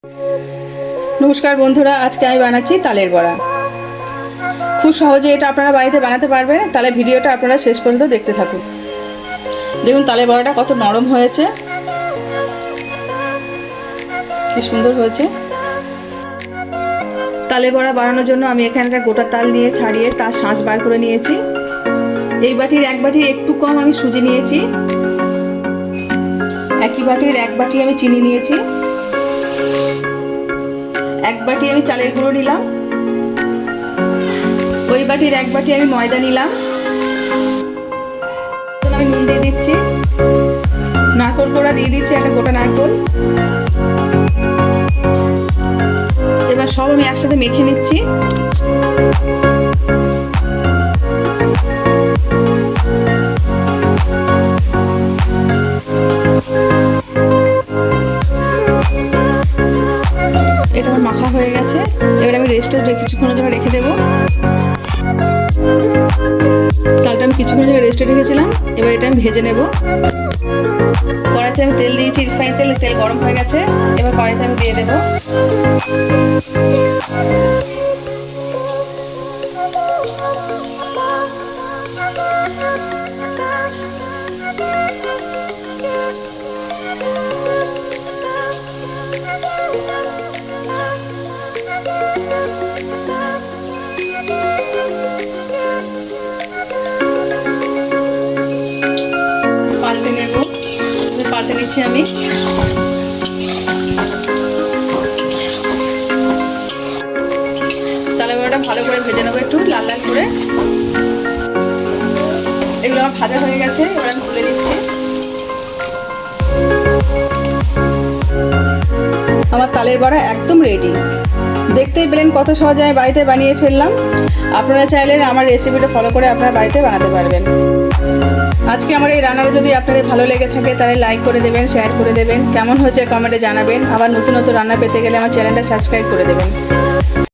नमस्कार बंधुरा आज के बानाচ্ছি तालेर बड़ा खूब सहजे এটা আপনারা বাড়িতে বানাতে পারবেন। তাহলে ভিডিওটা আপনারা শেষ পর্যন্ত দেখতে থাকুন। দেখুন তালের বড়াটা কত নরম হয়েছে, কি সুন্দর হয়েছে। তালের বড়া বানানোর জন্য আমি এখানে একটা গোটা তাল নিয়ে ছাড়িয়ে তার শাঁস বার করে নিয়েছি। এই বাটির এক বাটির একটু কম আমি সুজি নিয়েছি, একই বাটির এক বাটি আমি চিনি নিয়েছি, এক বাটি আমি চালের গুঁড়ো নিলাম, ওই বাটির এক বাটি আমি ময়দা নিলাম। আমি নুন দিয়ে দিচ্ছি, নারকেল কোড়া দিয়ে দিচ্ছি, একটা গোটা নারকেল। এবার সব আমি একসাথে মেখে নিচ্ছি। এটা আমার মাখা হয়ে গেছে। এবার আমি কিছুক্ষণের জন্য রেখে দেবো। তালটা আমি কিছুক্ষণের জন্য রেস্টে রেখেছিলাম। এবার এটা আমি ভেজে নেব। কড়াইতে আমি তেল দিয়েছি, রিফাইন তেল। তেল গরম হয়ে গেছে, এবার কড়াইতে আমি দিয়ে দেবো। পাল্টে নিচ্ছি আমি। তালের বড়াটা ভালো করে ভেজে নেবো, একটু লাল লাল করে। এগুলো আমার ভাজা হয়ে গেছে, এবার আমি তুলে নিচ্ছি। আমার তালের বড়া একদম রেডি। দেখতেই পেলেন কত সহজে আমি বাড়িতে বানিয়ে ফেললাম। আপনারা চাইলে আমার রেসিপিটা ফলো করে আপনারা বাড়িতে বানাতে পারবেন। আজকে আমার এই রান্নাটা যদি আপনাদের ভালো লেগে থাকে তাহলে লাইক করে দেবেন, শেয়ার করে দেবেন। কেমন হয়েছে কমেন্টে জানাবেন। আবার নতুন নতুন রান্না পেতে গেলে আমার চ্যানেলটা সাবস্ক্রাইব করে দেবেন।